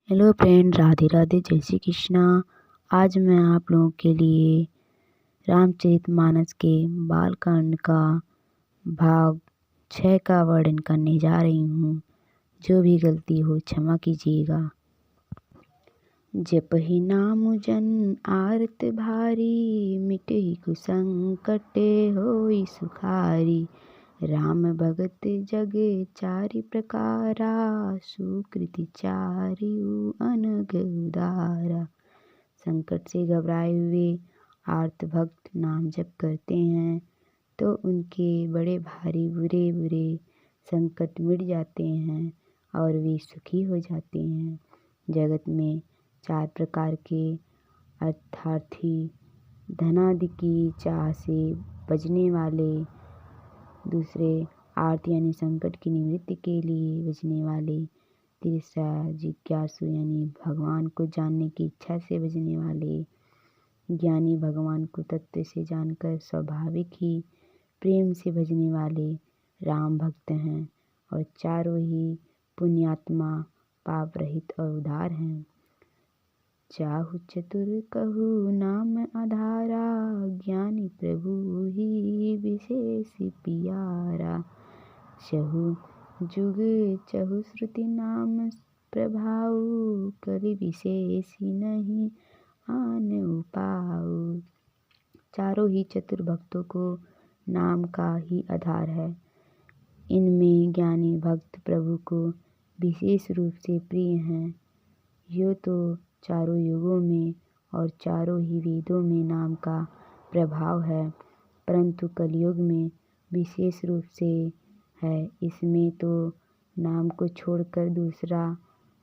Hello friend, Radhe Radhe, जय श्री कृष्णा। आज मैं आप लोगों के लिए रामचरितमानस के बालकांड का भाग 6 का वर्णन करने जा रही हूँ। जो भी गलती हो क्षमा कीजिएगा। जपहि नाम जन आरत भारी, मिटहि कुसंकट होई सुखारी। राम भगत जग चारि प्रकारा, सुकृति चारिउ अनग उदारा। संकट से घबराए हुए आर्त भक्त नाम जप करते हैं तो उनके बड़े भारी बुरे बुरे संकट मिट जाते हैं और वे सुखी हो जाते हैं। जगत में 4 प्रकार के अर्थार्थी, धनादि की चाह से बचने वाले, दूसरे आर्त यानी संकट की निवृत्ति के लिए बचने वाले, तीसरा जिज्ञासु यानी भगवान को जानने की इच्छा से बचने वाले, ज्ञानी भगवान को तत्व से जानकर स्वाभाविक ही प्रेम से भजने वाले राम भक्त हैं, और चारों ही पुण्यात्मा, पाप रहित और उदार हैं। चाहु चतुर कहु नाम आधारा, ज्ञानी प्रभु ही विशेष पियारा। चहु जुग चहु श्रुति नाम प्रभाऊ, कलि विशेष नहीं आन उपाऊ। चारों ही चतुर भक्तों को नाम का ही आधार है। इनमें ज्ञानी भक्त प्रभु को विशेष रूप से प्रिय हैं। यो तो चारों युगों में और चारों ही वेदों में नाम का प्रभाव है, परंतु कलयुग में विशेष रूप से है। इसमें तो नाम को छोड़कर दूसरा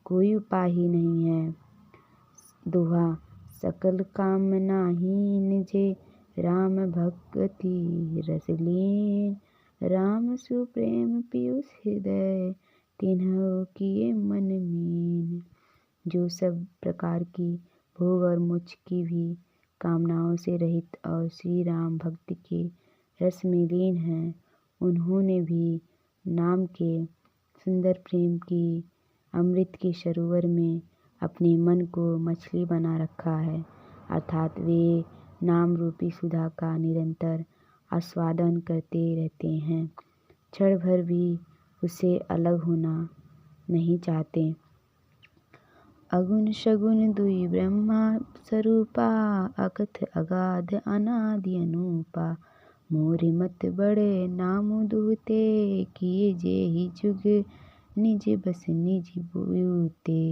कोई उपाय ही नहीं है। दोहा, सकल कामना हीन जे राम भगति रस लीन। राम सुप्रेम पीयूष हृदय, तिन्हु किए मन मीन। जो सब प्रकार की भोग और मोक्ष की भी कामनाओं से रहित और श्री राम भक्ति के रस में लीन हैं, उन्होंने भी नाम के सुंदर प्रेम की अमृत के सरोवर में अपने मन को मछली बना रखा है, अर्थात वे नाम रूपी सुधा का निरंतर आस्वादन करते रहते हैं, क्षण भर भी उससे अलग होना नहीं चाहते। अगुण सगुण दुई ब्रह्मा स्वरूपा, अकथ अगाध अनादि अनूपा। मोरि मत बड़े नाम दुहते, किए जे ही जुग निज बस निज बूते।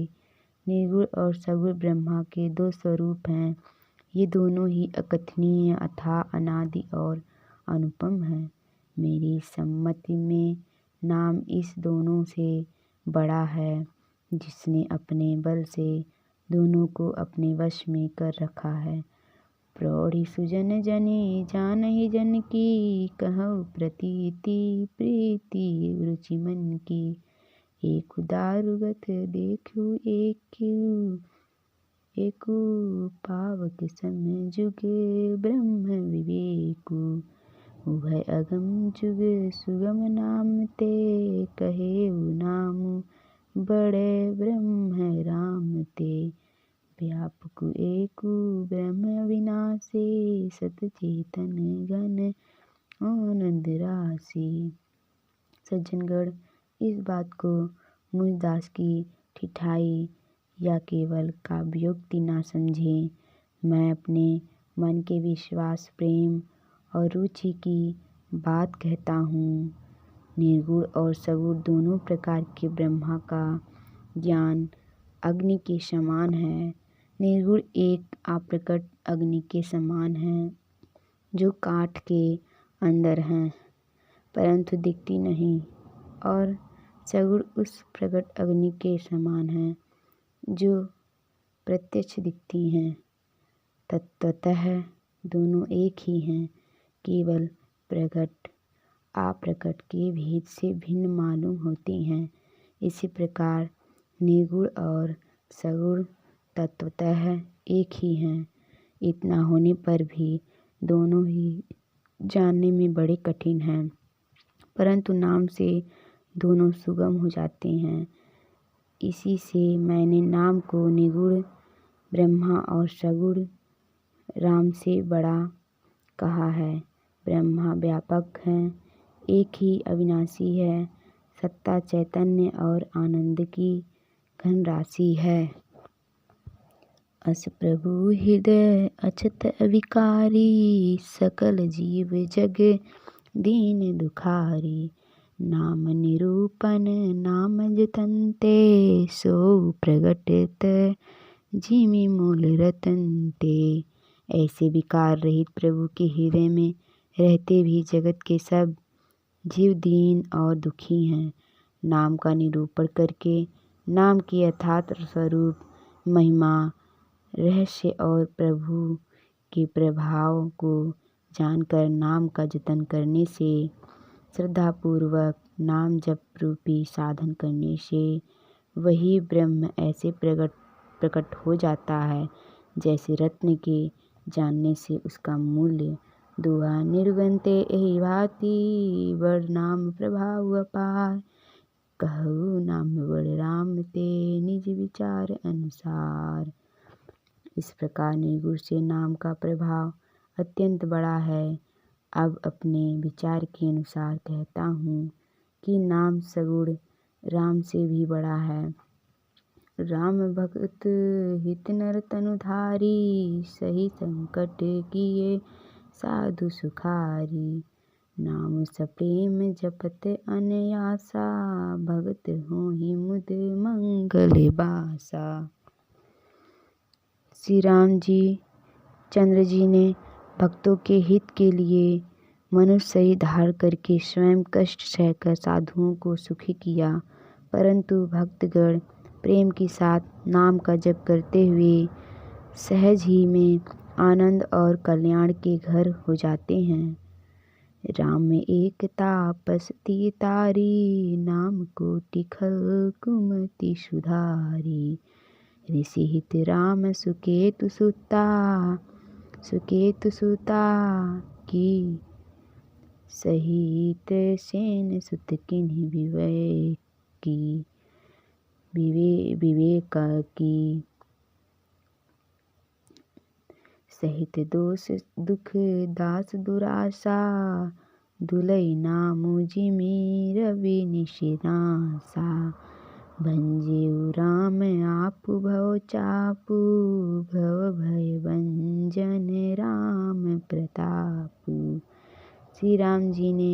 निर्गुण और सगुण ब्रह्मा के 2 स्वरूप हैं। ये दोनों ही अकथनीय, अथाह, अनादि और अनुपम हैं। मेरी सम्मति में नाम इस दोनों से बड़ा है, जिसने अपने बल से दोनों को अपने वश में कर रखा है। प्रौढ़ी सुजन जनी जानहि जन की, कहु प्रतीति प्रीति रुचि मन की। एक दारुगत देखु एकु, पावक सम जुग ब्रह्म विवेकु। उभय अगम जुग सुगम नाम ते, कहेउ नाम बड़े ब्रह्म राम ते। व्यापक एकु ब्रह्म अविनाशी, सत चेतन घन आनंद राशि। सज्जनगण, इस बात को मुझ दास की ठिठाई या केवल काव्योक्ति ना समझें। मैं अपने मन के विश्वास, प्रेम और रुचि की बात कहता हूँ। निर्गुण और सगुण दोनों प्रकार के ब्रह्मा का ज्ञान अग्नि के समान है। निर्गुण एक अप्रकट अग्नि के समान है, जो काठ के अंदर है परंतु दिखती नहीं, और सगुण उस प्रकट अग्नि के समान है जो प्रत्यक्ष दिखती हैं। तत्वतः दोनों एक ही हैं, केवल प्रकट अप्रकट के भेद से भिन्न मालूम होती हैं। इसी प्रकार निर्गुण और सगुण तत्वतः एक ही हैं। इतना होने पर भी दोनों ही जानने में बड़े कठिन हैं, परंतु नाम से दोनों सुगम हो जाते हैं। इसी से मैंने नाम को निगुण ब्रह्मा और सगुण राम से बड़ा कहा है। ब्रह्मा व्यापक है, एक ही अविनाशी है, सत्ता चैतन्य और आनंद की घन राशि है। अस प्रभु हृदय अछत अविकारी, सकल जीव जग दीन दुखारी। नाम निरूपण नाम जतनते, सो प्रगटत जिमि मूल रतन ते। ऐसे विकार रहित प्रभु के हृदय में रहते भी जगत के सब जीव दीन और दुखी हैं। नाम का निरूपण करके नाम की यथार्थ स्वरूप, महिमा, रहस्य और प्रभु के प्रभाव को जानकर नाम का जतन करने से, श्रद्धापूर्वक नाम जप रूपी साधन करने से वही ब्रह्म ऐसे प्रकट हो जाता है जैसे रत्न के जानने से उसका मूल्य। दुआ निर्गुणते एहि भांति, बड़ नाम प्रभाव अपार। कहु नाम बड़ राम ते, निज विचार अनुसार। इस प्रकार निर्गुण से नाम का प्रभाव अत्यंत बड़ा है। अब अपने विचार के अनुसार कहता हूँ कि नाम सगुण राम से भी बड़ा है। राम भगत हित नर तनुधारी, सही संकट किए साधु सुखारी। नाम सप्रेम जपत अनयासा, भगत होहि मुद मंगल बासा। श्री राम जी चंद्र जी ने भक्तों के हित के लिए मनुष्य शरीर धारण करके स्वयं कष्ट सहकर साधुओं को सुखी किया, परंतु भक्तगण प्रेम के साथ नाम का जप करते हुए सहज ही में आनंद और कल्याण के घर हो जाते हैं। राम में एक तापस ती तारी, नाम कोटि खल कुमति सुधारी। ऋषि हित राम सुकेतु सुता, सुकेतु सुता की। सहित सेन सुत किन्हि विवेकी, विवेक की। सहित दोष दुख दास दुरासा, दुलई नामु जिमि रवि निशिनासा। भंजेउ राम आपु भव चापु, भव भय भंजन राम प्रतापु। श्री राम जी ने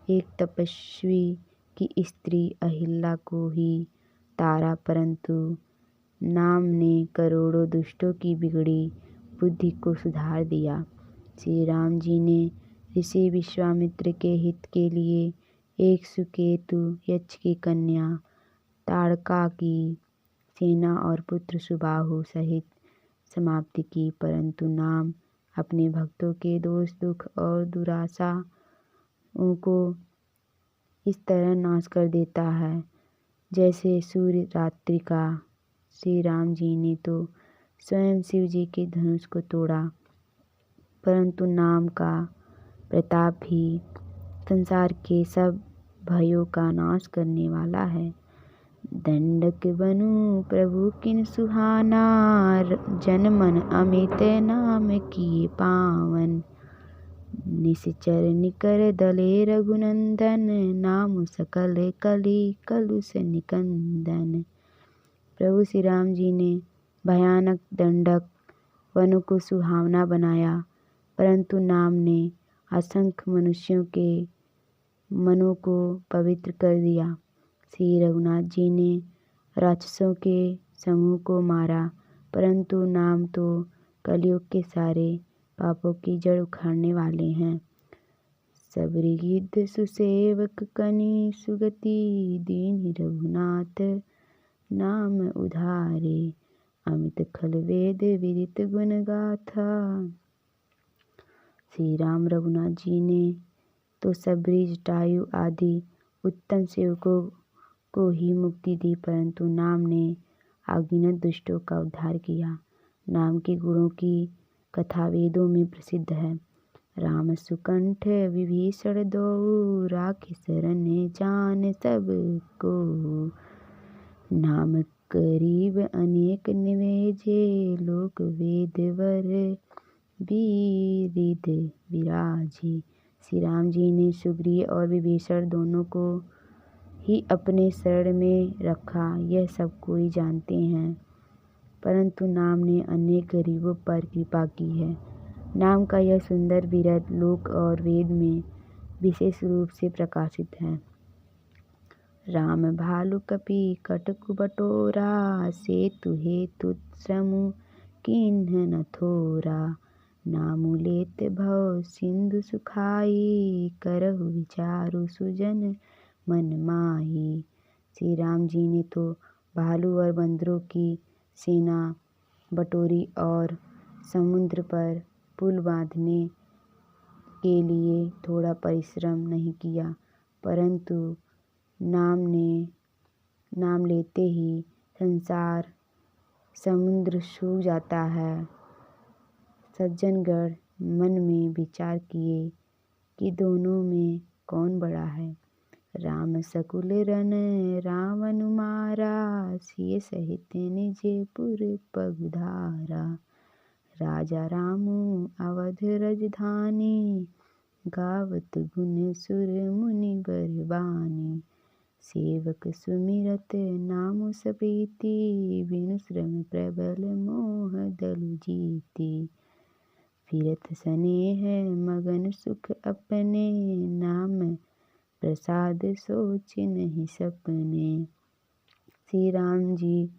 एक तपस्वी की स्त्री अहिल्या को ही तारा, परंतु नाम ने करोड़ों दुष्टों की बिगड़ी बुद्धि को सुधार दिया। श्री राम जी ने ऋषि विश्वामित्र के हित के लिए एक सुकेतु यक्ष की कन्या ताड़का की सेना और पुत्र सुबाहु सहित समाप्ति की, परंतु नाम अपने भक्तों के दोष दुख और दुराशा उनको इस तरह नाश कर देता है जैसे सूर्य रात्रि का। श्री राम जी ने तो स्वयं शिव जी के धनुष को तोड़ा, परंतु नाम का प्रताप ही संसार के सब भयों का नाश करने वाला है। दंडक बनु प्रभु किन सुहाना, जन मन अमित नाम किए पावन। निश्चर निकर दले रघुनंदन, नाम सकल कली कलुष निकंदन। प्रभु श्री राम जी ने भयानक दंडक वनों को सुहावना बनाया, परंतु नाम ने असंख्य मनुष्यों के मनों को पवित्र कर दिया। श्री रघुनाथ जी ने राक्षसों के समूह को मारा, परंतु नाम तो कलयुग के सारे पापों की जड़ उखाड़ने वाले हैं। सबरी गिद्ध सुसेवक कनि, सुगति दीन रघुनाथ नाम उधारे। अमित खल वेद विदित गुण गाथा। श्री राम रघुनाथ जी ने तो सबरी जटायु आदि उत्तम सेवकों को ही मुक्ति दी, परंतु नाम ने अगणित दुष्टों का उद्धार किया। नाम के गुणों की कथा वेदों में प्रसिद्ध है। राम सुकंठ विभीषण दो, राखि शरण जान सब को। नाम करीब अनेक निवेजे, लोक वेद वर विरिध विराजी। श्री राम जी ने सुग्रीव और विभीषण दोनों को ही अपने शरण में रखा, यह सब कोई जानते हैं। परंतु नाम ने अनेक गरीबों पर कृपा की है। नाम का यह सुंदर बिरध लोक और वेद में विशेष रूप से प्रकाशित है। राम भालु कपि कटकु बटोरा, सेतु हेतु श्रमु किन्ह न थोरा। नामु लेत भव सिंधु सुखाई, करहु विचारु सुजन मन माही। श्री राम जी ने तो भालू और बंदरों की सेना बटोरी और समुद्र पर पुल बांधने के लिए थोड़ा परिश्रम नहीं किया, परंतु नाम लेते ही संसार समुद्र सूख जाता है। सज्जनगण मन में विचार किए कि दोनों में कौन बड़ा है। राम सकुल रन रावण मारा, सिय सहित निज पुर पगुधारा। राजा रामु अवध राजधानी, गावत गुण सुर मुनि बरबानी। सेवक सुमिरत नाम सप्रीति, बिनु श्रम प्रबल मोह दलु जीति। फिरत स्नेह मगन सुख अपने, नाम प्रसाद सोच नहीं सपने। श्री राम जी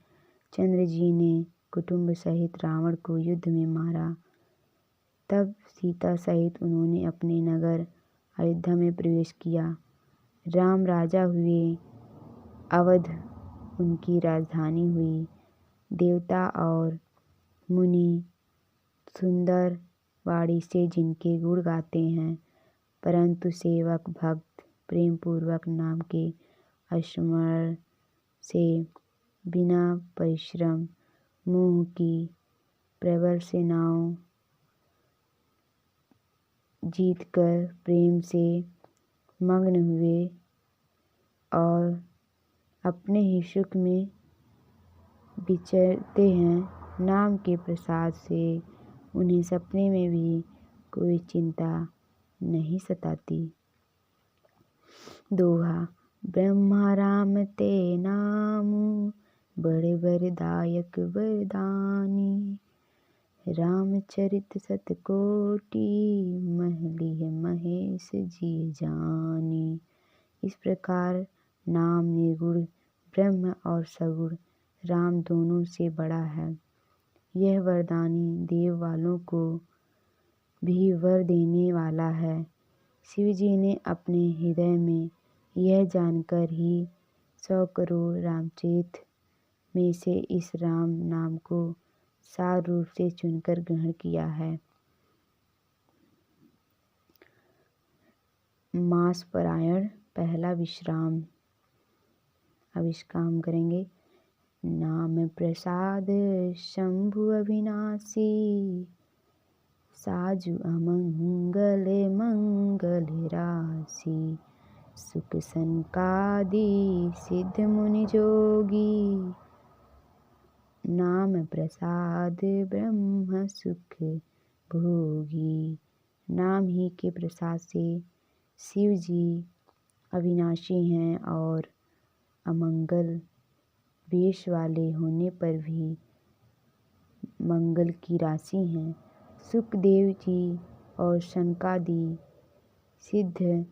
चंद्र जी ने कुटुंब सहित रावण को युद्ध में मारा। तब सीता सहित उन्होंने अपने नगर अयोध्या में प्रवेश किया। राम राजा हुए, अवध उनकी राजधानी हुई। देवता और मुनि सुंदर वाणी से जिनके गुण गाते हैं, परंतु सेवक भक्त प्रेम पूर्वक नाम के स्मरण से बिना परिश्रम मोह की प्रबल सेनाओं जीतकर प्रेम से मग्न हुए और अपने ही सुख में विचरते हैं। नाम के प्रसाद से उन्हें सपने में भी कोई चिंता नहीं सताती। दोहा। ब्रह्मा राम ते नामु, बड़े वरदायक वरदानी। रामचरित सतकोटि, महलिह महेश जी जानी। इस प्रकार नाम निर्गुण ब्रह्म और सगुण राम दोनों से बड़ा है। यह वरदानी देव वालों को भी वर देने वाला है। शिव जी ने अपने हृदय में यह जानकर ही 100 करोड़ रामचरित में से इस राम नाम को सार रूप से चुनकर ग्रहण किया है। मास पारायण पहला विश्राम। अब इसका हम करेंगे। नाम प्रसाद शंभु अविनाशी, साजु अमंगल मंगल राशि। सुख संकादि सिद्ध मुनि जोगी, नाम प्रसाद ब्रह्म सुख भोगी। नाम ही के प्रसाद से शिव जी अविनाशी हैं और अमंगल वेश वाले होने पर भी मंगल की राशि हैं। सुखदेव जी और शनकादि सिद्ध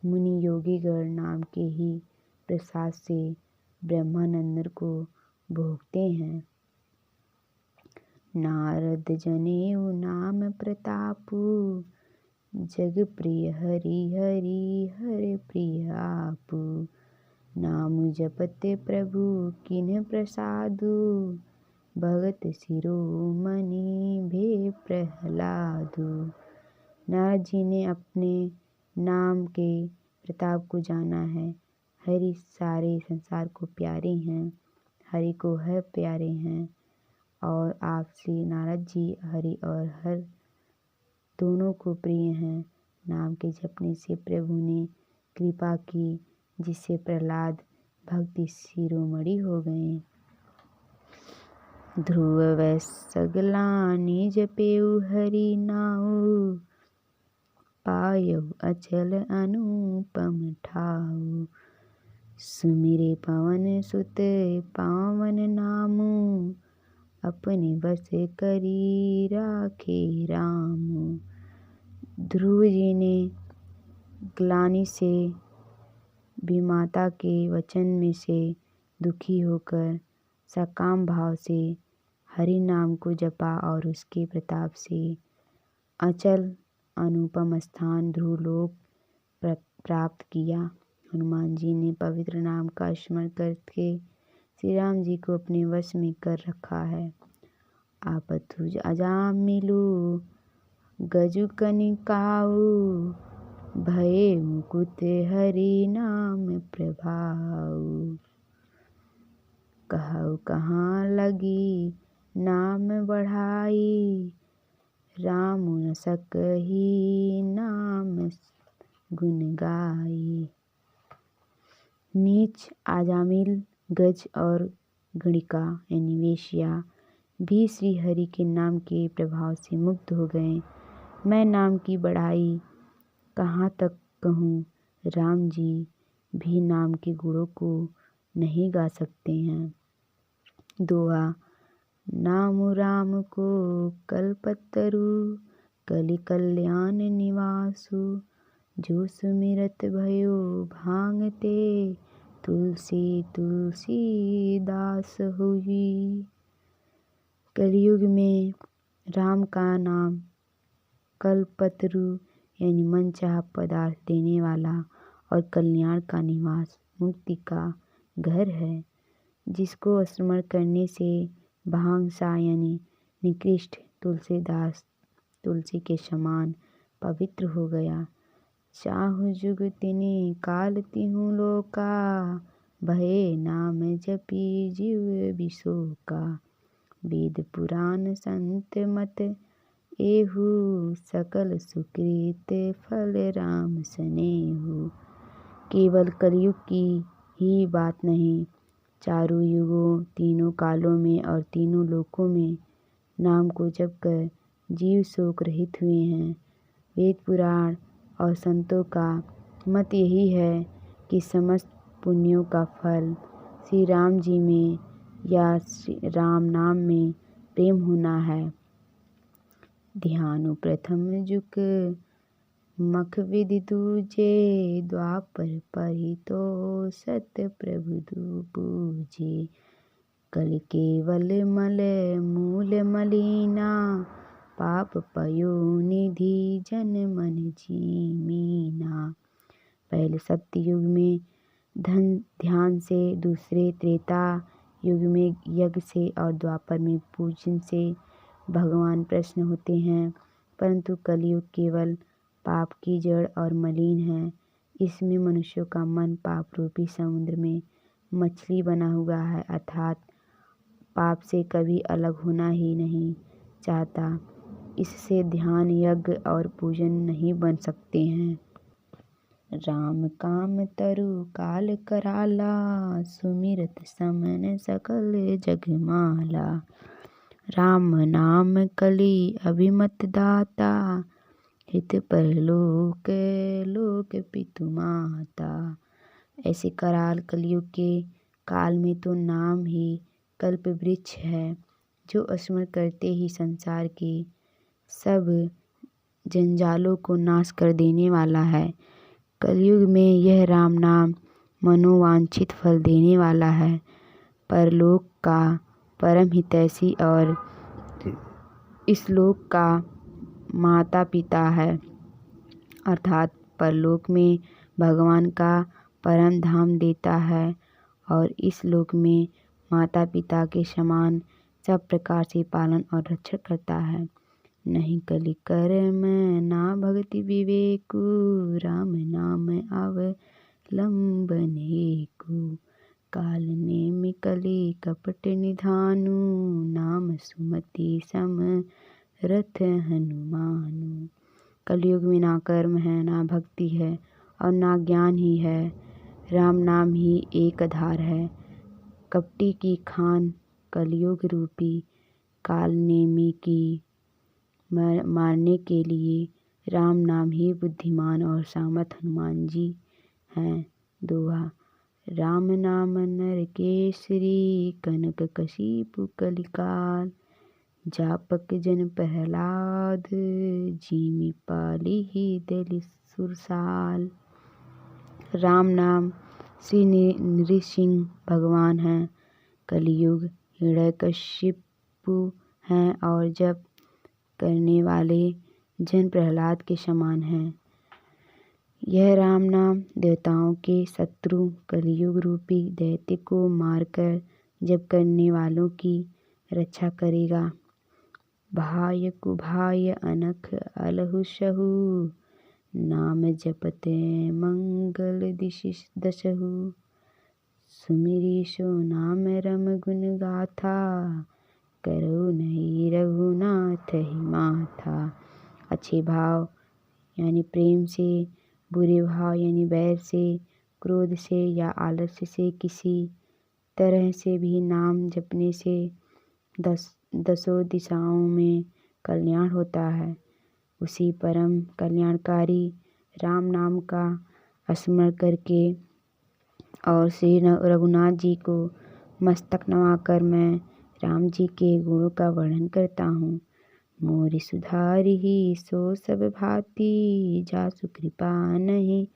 मुनि योगीगण नाम के ही प्रसाद से ब्रह्मानंद को भोगते हैं। नारद जनेऊ नाम प्रतापु, जग प्रिय हरि हरि हर प्रिय आपु। नाम जपते प्रभु किन्ह प्रसादु, भगत शिरोमणि भे प्रहलादु। नारद जी ने अपने नाम के प्रताप को जाना है। हरि सारे संसार को प्यारे हैं, हरि को हर प्यारे हैं और आप श्री नारद जी हरि और हर दोनों को प्रिय हैं। नाम के जपने से प्रभु ने कृपा की, जिससे प्रहलाद भक्ति शिरोमणि हो गए। ध्रुव वै सगला निज पेउ हरि नाउ, पायउ अचल अनुपम ठाउ। सुमिरे पवन सुत पावन नामु, अपने बस करी राखे रामु। ध्रुव जी ने ग्लानि से विमाता के वचन में से दुखी होकर सकाम भाव से हरि नाम को जपा और उसके प्रताप से अचल अनुपम स्थान ध्रुवलोक प्राप्त किया। हनुमान जी ने पवित्र नाम का स्मरण करके श्री राम जी को अपने वश में कर रखा है। आपतुज अजामिलु गजु कनिकाऊ, भये मुकुट हरि नाम प्रभाऊ। कहु कहाँ लगी नाम बढ़ाई, राम न सकहि नाम गुण गाई। नीच आजामिल गज और गणिका यानी वेश्या भी श्री हरि के नाम के प्रभाव से मुक्त हो गए। मैं नाम की बढ़ाई कहाँ तक कहूँ, राम जी भी नाम के गुणों को नहीं गा सकते हैं। दोहा नाम राम को कल्पतरु, कलि कल्याण निवासु। जो सुमिरत भयो भांगते, तुलसी तुलसी दास हुई। कलयुग में राम का नाम कल्पतरु यानी मनचाहा पदार्थ देने वाला और कल्याण का निवास मुक्ति का घर है। जिसको स्मरण करने से भांग सा यानी निकृष्ट तुलसीदास तुलसी के समान पवित्र हो गया। चाहु जुग तिनि काल तिहु लोका, भये नाम जपी जीव बिसोका। वेद पुराण संत मत एहु, सकल सुकृत फल राम सनेहु। केवल कलयुग की ही बात नहीं, चारों युगों तीनों कालों में और तीनों लोकों में नाम को जप कर जीव शोक रहित हुए हैं। वेद पुराण और संतों का मत यही है कि समस्त पुण्यों का फल श्री राम जी में या श्री राम नाम में प्रेम होना है। ध्यानु प्रथम जुग मख विधि दूजे, द्वापर परितो सत प्रभु दु पूजे। कल केवल मल मूल मलिना, पाप पयो निधि जन मन जीमीना। पहले सत्य युग में धन ध्यान से, दूसरे त्रेता युग में यज्ञ से और द्वापर में पूजन से भगवान प्रसन्न होते हैं। परंतु कलयुग केवल पाप की जड़ और मलिन है। इसमें मनुष्यों का मन पाप रूपी समुद्र में मछली बना हुआ है, अर्थात पाप से कभी अलग होना ही नहीं चाहता। इससे ध्यान यज्ञ और पूजन नहीं बन सकते हैं। राम काम तरु काल कराला, सुमिरत समन सकल जग माला। राम नाम कलि अभिमत दाता, हित परलोक लोक पितु माता। ऐसे कराल कलयुग के काल में तो नाम ही कल्प वृक्ष है, जो स्मरण करते ही संसार के सब जंजालों को नाश कर देने वाला है। कलयुग में यह राम नाम मनोवांछित फल देने वाला है, परलोक का परम हितैषी और इस लोक का माता पिता है, अर्थात परलोक में भगवान का परम धाम देता है और इस लोक में माता पिता के समान सब प्रकार से पालन और रक्षण करता है। नहीं कलि कर्म ना भक्ति विवेकु, राम नाम अवलंबन हेकु। काल नेमि कलि कपट निधानु, नाम सुमति समरथ हनुमानु। कलयुग में ना कर्म है, ना भक्ति है और ना ज्ञान ही है। राम नाम ही एक आधार है। कपटी की खान कलयुग रूपी काल नेमी की मारने के लिए राम नाम ही बुद्धिमान और सामत हनुमान जी हैं। दोहा। राम नाम नर केसरी कनक कशीपु कलिकाल जापक जन प्रहलाद जीमि पालिहि दलि सुरसाल। राम नाम श्री नृसिंह भगवान हैं। कलयुग हिरण्यकशिपु हैं और जप करने वाले जन प्रहलाद के समान हैं। यह राम नाम देवताओं के शत्रु कलयुग रूपी दैत्य को मारकर जप करने वालों की रक्षा करेगा। भाय कुभाय अनख अलहुसहु नाम जपते मंगल दशहु सुमिरी सो नाम रम गुण गाथा करो नहीं रघुनाथ ही माथा। अच्छे भाव यानी प्रेम से, बुरे भाव यानी बैर से, क्रोध से या आलस्य से किसी तरह से भी नाम जपने से दसों दिशाओं में कल्याण होता है। उसी परम कल्याणकारी राम नाम का स्मरण करके और श्री रघुनाथ जी को मस्तक नवाकर मैं राम जी के गुणों का वर्णन करता हूँ। मोरि सुधारिहि सो सब भांति जासु कृपा नहीं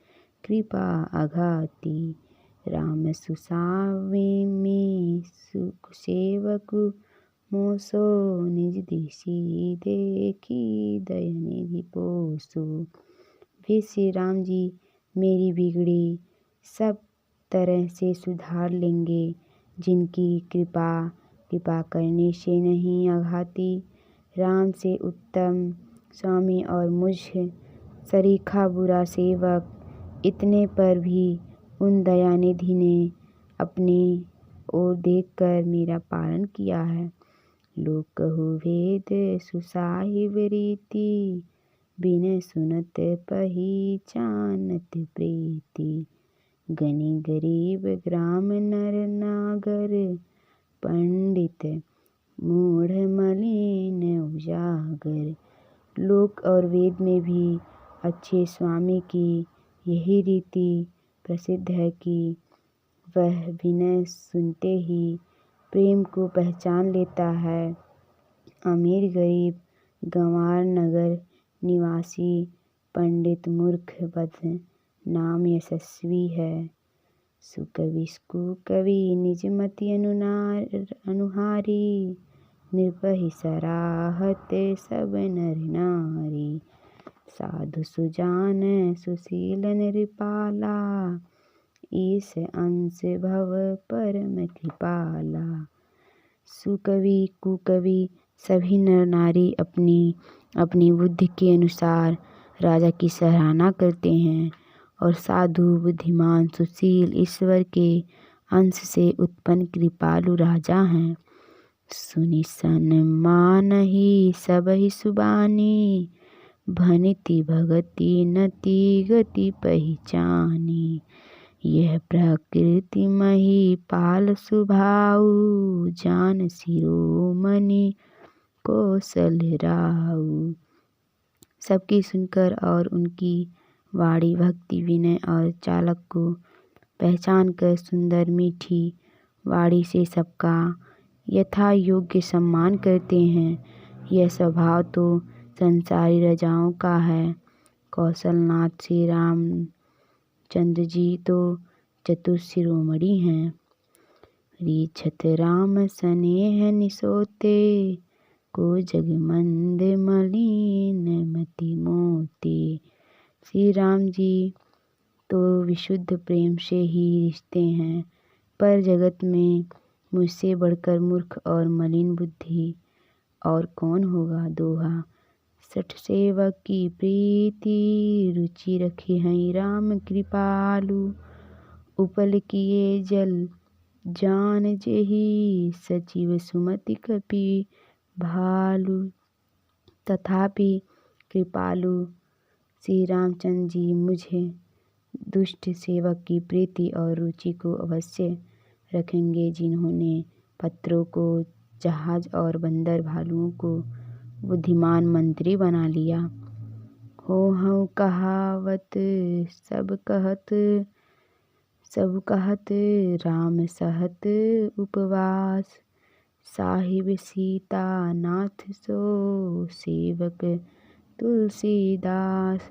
कृपा अघाती। राम सुसावेमि सुख सेवकु मोसो निज देसी देखी दयानिधि पोसो। वे श्री राम जी मेरी बिगड़ी सब तरह से सुधार लेंगे, जिनकी कृपा करने से नहीं अघाती। राम से उत्तम स्वामी और मुझ सरीखा बुरा सेवक इतने पर भी उन दयानिधि ने अपने ओर देखकर मेरा पालन किया है। लोक कहु वेद सुसाहिब रीति बिन सुनत पहिचानत प्रीति। गनि गरीब ग्राम नर नागर पंडित मूढ़ मलिन उजागर। लोक और वेद में भी अच्छे स्वामी की यही रीति प्रसिद्ध है कि वह विनय सुनते ही प्रेम को पहचान लेता है। अमीर गरीब गंवार नगर निवासी पंडित मूर्ख बद्ध नाम यशस्वी है। सुकवि कुकवि निज मति अनुहारी निर्भय सराहत सब नर नारी। साधु सुजान सुशील नृपाला ईश अंश भव परम कृपाला। सुकवि कुकवि सभी नर नारी अपनी अपनी बुद्धि के अनुसार राजा की सराहना करते हैं और साधु बुद्धिमान सुशील ईश्वर के अंश से उत्पन्न कृपालु राजा हैं। सुनि सन्मान ही सब ही सुबानी भनिति भगति नति गति पहचानी। यह प्रकृति मही पाल सुभाऊ जान शिरोमणि कौशल राऊ। सबकी सुनकर और उनकी वाणी भक्ति विनय और चालक को पहचान कर सुंदर मीठी वाणी से सबका यथा योग्य सम्मान करते हैं। यह स्वभाव तो संसारी राजाओं का है। कौशलनाथ श्री रामचंद्र जी तो चतुर शिरोमणि हैं। रीछत राम स्नेह निसोते को जगमंद मलिन मति मोते। श्री राम जी तो विशुद्ध प्रेम से ही रिश्ते हैं, पर जगत में मुझसे बढ़कर मूर्ख और मलिन बुद्धि और कौन होगा। दोहा। सठ सेवक की प्रीति रुचि रखे हैं राम कृपालु। उपल किए जल जान जेहि सचिव सुमति कपि भालु। तथापि कृपालु श्री रामचंद्र जी मुझे दुष्ट सेवक की प्रीति और रुचि को अवश्य रखेंगे, जिन्होंने पत्रों को जहाज और बंदर भालुओं को बुद्धिमान मंत्री बना लिया। हो हूँ कहावत सब कहत राम सहत उपवास, साहिब सीता नाथ सो सेवक तुलसीदास।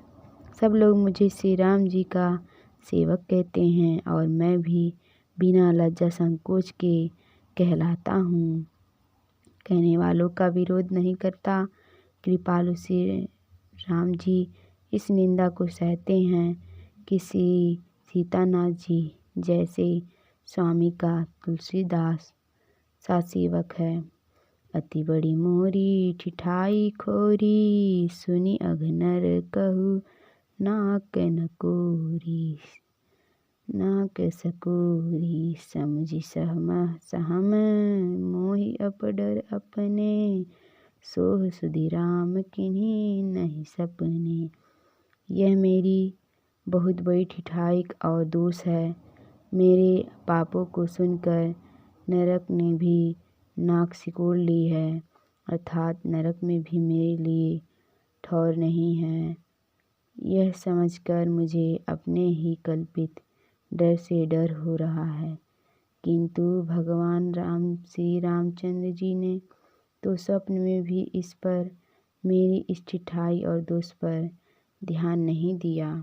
सब लोग मुझे श्री राम जी का सेवक कहते हैं और मैं भी बिना लज्जा संकोच के कहलाता हूँ। कहने वालों का विरोध नहीं करता। कृपालु श्री राम जी इस निंदा को सहते हैं कि श्री सीतानाथ जी जैसे स्वामी का तुलसीदास सा सेवक है। अति बड़ी मोरी ठिठाई खोरी, सुनी अघनर कहू नाक सकोरी। समझी सहम मोहि अपडर अपने, सोह सुधि राम किन्हीं नहीं सपने। यह मेरी बहुत बड़ी ठिठाई और दोष है। मेरे पापों को सुनकर नरक ने भी नाक सिकोड़ ली है, अर्थात नरक में भी मेरे लिए ठौर नहीं है। यह समझकर मुझे अपने ही कल्पित डर से डर हो रहा है, किंतु भगवान श्री रामचंद्र जी ने तो स्वप्न में भी इस पर, मेरी इस ठिठाई और दोष पर ध्यान नहीं दिया।